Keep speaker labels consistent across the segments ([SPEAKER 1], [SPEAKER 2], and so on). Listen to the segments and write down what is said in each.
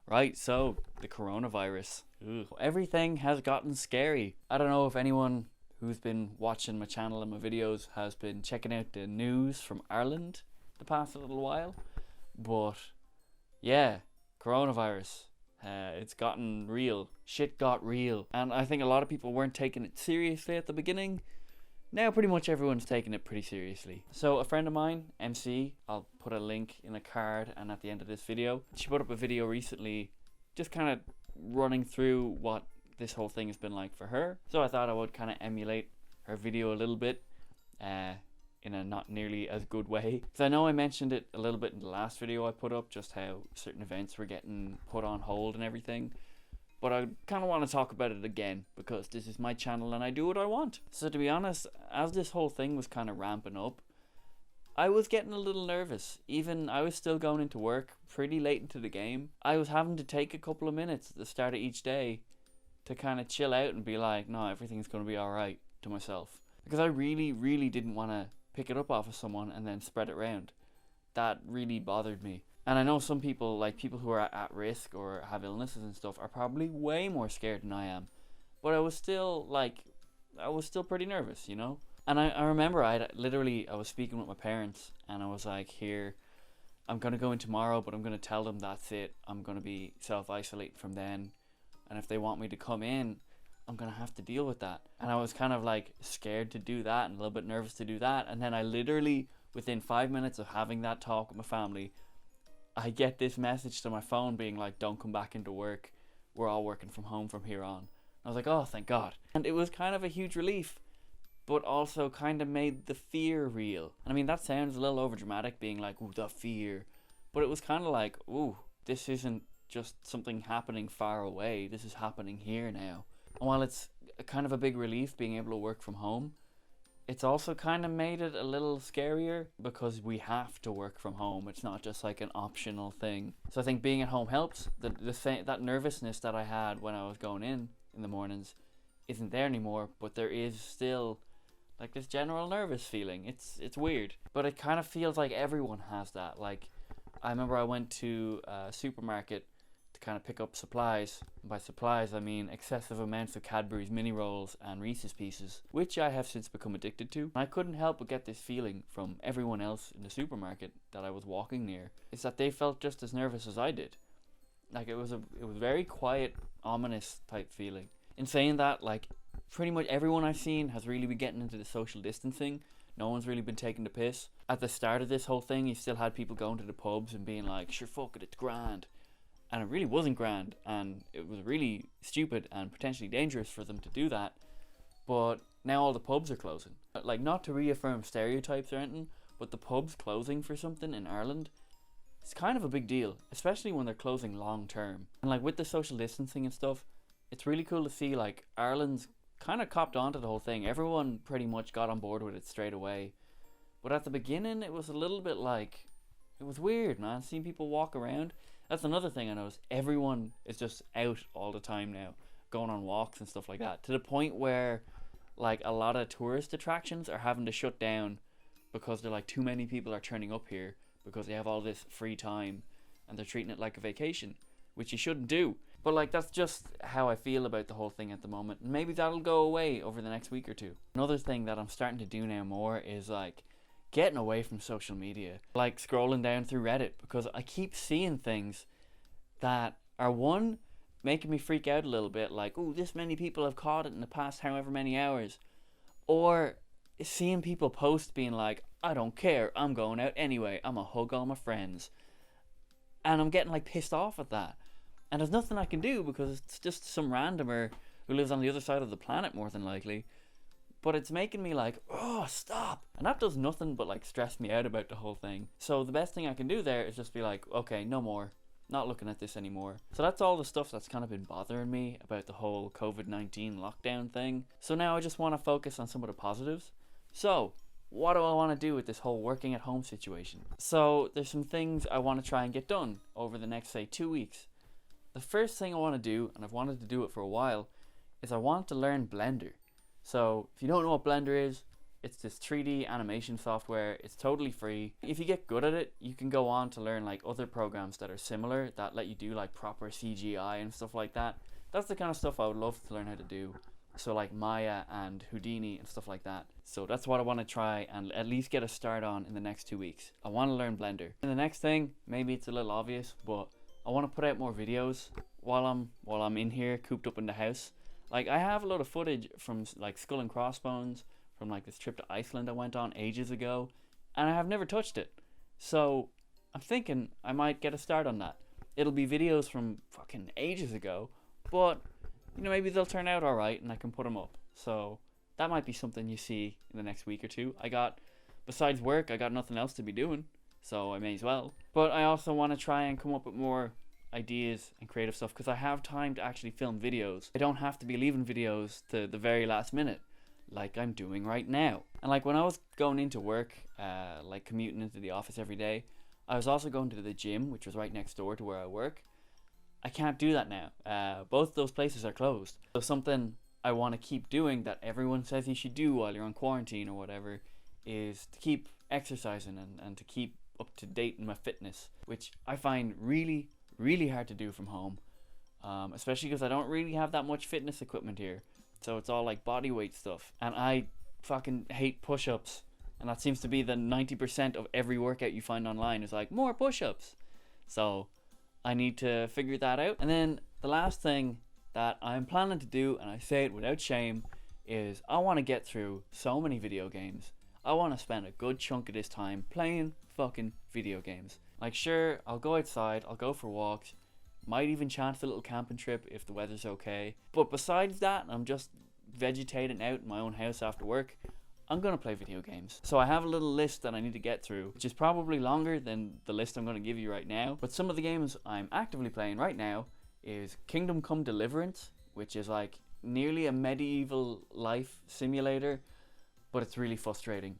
[SPEAKER 1] Right, so the coronavirus. Ugh. Everything has gotten scary. I don't know if anyone who's been watching my channel and my videos has been checking out the news from Ireland the past little while, but yeah, coronavirus. It's gotten real. Shit got real. And I think a lot of people weren't taking it seriously at the beginning. Now pretty much everyone's taking it pretty seriously. So a friend of mine, MC, I'll put a link in a card and at the end of this video, she put up a video recently just kind of running through what this whole thing has been like for her. So I thought I would kind of emulate her video a little bit in a not nearly as good way. Because I know I mentioned it a little bit in the last video I put up, just how certain events were getting put on hold and everything. But I kind of want to talk about it again because this is my channel and I do what I want. So to be honest, as this whole thing was kind of ramping up, I was getting a little nervous. Even I was still going into work pretty late into the game. I was having to take a couple of minutes at the start of each day to kind of chill out and be like, no, everything's going to be alright to myself. Because I really, really didn't want to pick it up off of someone and then spread it around. That really bothered me. And I know some people, like people who are at risk or have illnesses and stuff, are probably way more scared than I am. But I was still pretty nervous, you know? And I remember I was speaking with my parents and I was like, here, I'm going to go in tomorrow, but I'm going to tell them that's it. I'm going to be self-isolating from then. And if they want me to come in, I'm going to have to deal with that. And I was kind of like scared to do that and a little bit nervous to do that. And then I literally, within 5 minutes of having that talk with my family, I get this message to my phone being like, don't come back into work. We're all working from home from here on. I was like, oh, thank God. And it was kind of a huge relief, but also kind of made the fear real. And I mean, that sounds a little overdramatic being like, ooh, the fear. But it was kind of like, ooh, this isn't just something happening far away. This is happening here now. And while it's kind of a big relief being able to work from home, it's also kind of made it a little scarier because we have to work from home. It's not just like an optional thing. So I think being at home helps. That nervousness that I had when I was going in the mornings isn't there anymore, but there is still like this general nervous feeling. It's weird, but it kind of feels like everyone has that. Like I remember I went to a supermarket to kind of pick up supplies. By supplies I mean excessive amounts of Cadbury's mini rolls and Reese's Pieces, which I have since become addicted to. And I couldn't help but get this feeling from everyone else in the supermarket that I was walking near, is that they felt just as nervous as I did. Like it was very quiet, ominous type feeling. In saying that, like pretty much everyone I've seen has really been getting into the social distancing. No one's really been taking the piss. At the start of this whole thing, you still had people going to the pubs and being like, sure fuck it, it's grand. And it really wasn't grand, and it was really stupid and potentially dangerous for them to do that. But now all the pubs are closing. Like, not to reaffirm stereotypes or anything, but the pubs closing for something in Ireland, it's kind of a big deal, especially when they're closing long term. And like with the social distancing and stuff, it's really cool to see like Ireland's kind of copped onto the whole thing. Everyone pretty much got on board with it straight away. But at the beginning, it was a little bit like, it was weird, man, seeing people walk around. That's another thing I noticed. Everyone is just out all the time now, going on walks and stuff like that, to the point where like a lot of tourist attractions are having to shut down because they're like, too many people are turning up here because they have all this free time and they're treating it like a vacation, which you shouldn't do. But like, that's just how I feel about the whole thing at the moment. And maybe that'll go away over the next week or two. Another thing that I'm starting to do now more is like getting away from social media, like scrolling down through Reddit, because I keep seeing things that are, one, making me freak out a little bit, like, oh, this many people have caught it in the past however many hours, or seeing people post being like, I don't care, I'm going out anyway, I'm gonna hug all my friends, and I'm getting like pissed off at that, and there's nothing I can do because it's just some randomer who lives on the other side of the planet more than likely. But it's making me like, oh, stop. And that does nothing but like stress me out about the whole thing. So the best thing I can do there is just be like, okay, no more. Not looking at this anymore. So that's all the stuff that's kind of been bothering me about the whole COVID-19 lockdown thing. So now I just want to focus on some of the positives. So what do I want to do with this whole working at home situation? So there's some things I want to try and get done over the next, say, 2 weeks. The first thing I want to do, and I've wanted to do it for a while, is I want to learn Blender. So if you don't know what Blender is, It's this 3D animation software. It's totally free. If you get good at it, you can go on to learn like other programs that are similar that let you do like proper CGI and stuff like that. That's the kind of stuff I would love to learn how to do. So like Maya and Houdini and stuff like that. So that's what I want to try and at least get a start on in the next 2 weeks. I want to learn Blender. And the next thing, maybe it's a little obvious, but I want to put out more videos while I'm in here cooped up in the house. Like I have a lot of footage from like Skull and Crossbones, from like this trip to Iceland I went on ages ago, and I have never touched it. So I'm thinking I might get a start on that. It'll be videos from fucking ages ago, but you know, maybe they'll turn out alright and I can put them up. So that might be something you see in the next week or two. Besides work, I got nothing else to be doing, so I may as well. But I also want to try and come up with more ideas and creative stuff because I have time to actually film videos. I don't have to be leaving videos to the very last minute like I'm doing right now. And like when I was going into work, like commuting into the office every day, I was also going to the gym, which was right next door to where I work. I can't do that now. Both those places are closed. So something I want to keep doing that everyone says you should do while you're on quarantine or whatever is to keep exercising and to keep up to date in my fitness, which I find really, really hard to do from home, especially because I don't really have that much fitness equipment here. So it's all like body weight stuff. And I fucking hate push-ups. And that seems to be the 90% of every workout you find online is like, more push-ups. So I need to figure that out. And then the last thing that I'm planning to do, and I say it without shame, is I want to get through so many video games. I want to spend a good chunk of this time playing fucking video games. Like sure, I'll go outside, I'll go for walks, might even chance a little camping trip if the weather's okay. But besides that, I'm just vegetating out in my own house after work. I'm going to play video games. So I have a little list that I need to get through, which is probably longer than the list I'm going to give you right now. But some of the games I'm actively playing right now is Kingdom Come Deliverance, which is like nearly a medieval life simulator, but it's really frustrating.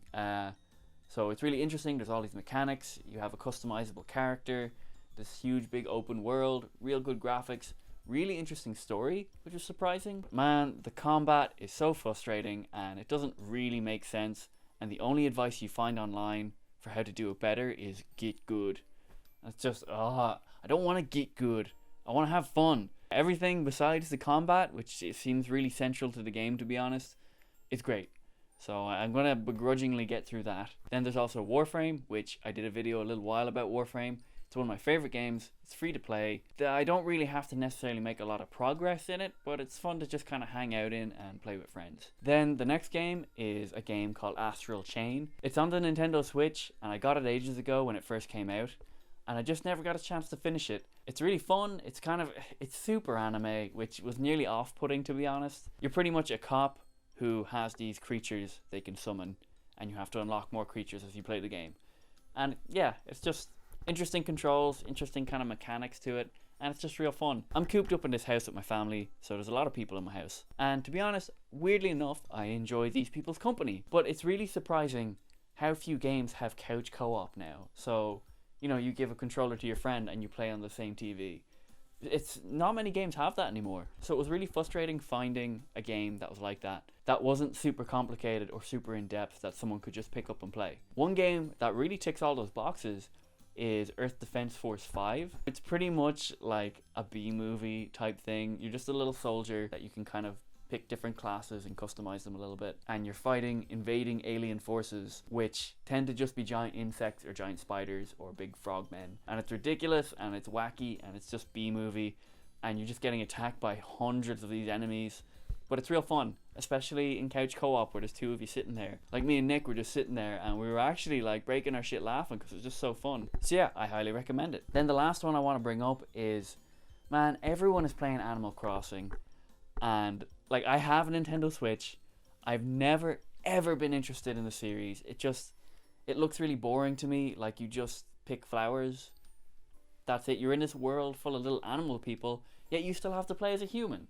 [SPEAKER 1] So it's really interesting. There's all these mechanics. You have a customizable character, this huge big open world, real good graphics, really interesting story, which is surprising. Man, the combat is so frustrating and it doesn't really make sense, and the only advice you find online for how to do it better is get good. It's just, I don't want to get good. I want to have fun. Everything besides the combat, which it seems really central to the game to be honest, is great. So I'm going to begrudgingly get through that. Then there's also Warframe, which I did a video a little while about Warframe. It's one of my favorite games. It's free to play. I don't really have to necessarily make a lot of progress in it, but it's fun to just kind of hang out in and play with friends. Then the next game is a game called Astral Chain. It's on the Nintendo Switch, and I got it ages ago when it first came out, and I just never got a chance to finish it. It's really fun. It's super anime, which was nearly off-putting to be honest. You're pretty much a cop who has these creatures they can summon, and you have to unlock more creatures as you play the game. And yeah, it's just interesting controls, interesting kind of mechanics to it, and it's just real fun. I'm cooped up in this house with my family, so there's a lot of people in my house. And to be honest, weirdly enough, I enjoy these people's company. But it's really surprising how few games have couch co-op now. So, you know, you give a controller to your friend and you play on the same TV. It's not many games have that anymore. So it was really frustrating finding a game that was like that wasn't super complicated or super in-depth, that someone could just pick up and play. One game that really ticks all those boxes is Earth Defense Force 5. It's pretty much like a B-movie type thing. You're just a little soldier that you can kind of pick different classes and customize them a little bit, and you're fighting invading alien forces, which tend to just be giant insects or giant spiders or big frogmen. And it's ridiculous and it's wacky and it's just B-movie, and you're just getting attacked by hundreds of these enemies. But it's real fun, especially in couch co-op where there's two of you sitting there. Like me and Nick were just sitting there and we were actually like breaking our shit laughing because it was just so fun. So yeah, I highly recommend it. Then the last one I want to bring up is, man, everyone is playing Animal Crossing, and like I have a Nintendo Switch. I've never ever been interested in the series. It looks really boring to me. Like you just pick flowers. That's it. You're in this world full of little animal people, yet you still have to play as a human.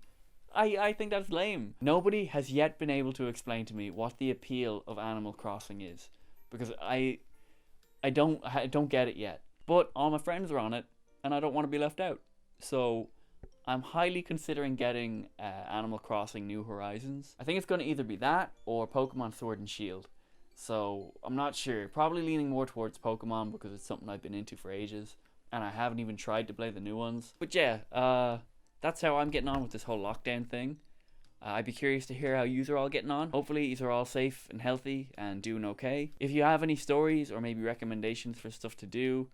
[SPEAKER 1] I think that's lame. Nobody has yet been able to explain to me what the appeal of Animal Crossing is, because I don't get it yet. But all my friends are on it, and I don't want to be left out. So I'm highly considering getting Animal Crossing New Horizons. I think it's going to either be that or Pokemon Sword and Shield. So I'm not sure. Probably leaning more towards Pokemon because it's something I've been into for ages, and I haven't even tried to play the new ones. But yeah, that's how I'm getting on with this whole lockdown thing. I'd be curious to hear how yous are all getting on. Hopefully yous are all safe and healthy and doing okay. If you have any stories or maybe recommendations for stuff to do,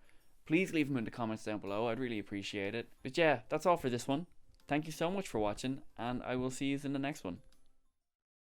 [SPEAKER 1] please leave them in the comments down below. I'd really appreciate it. But yeah, that's all for this one. Thank you so much for watching, and I will see you in the next one.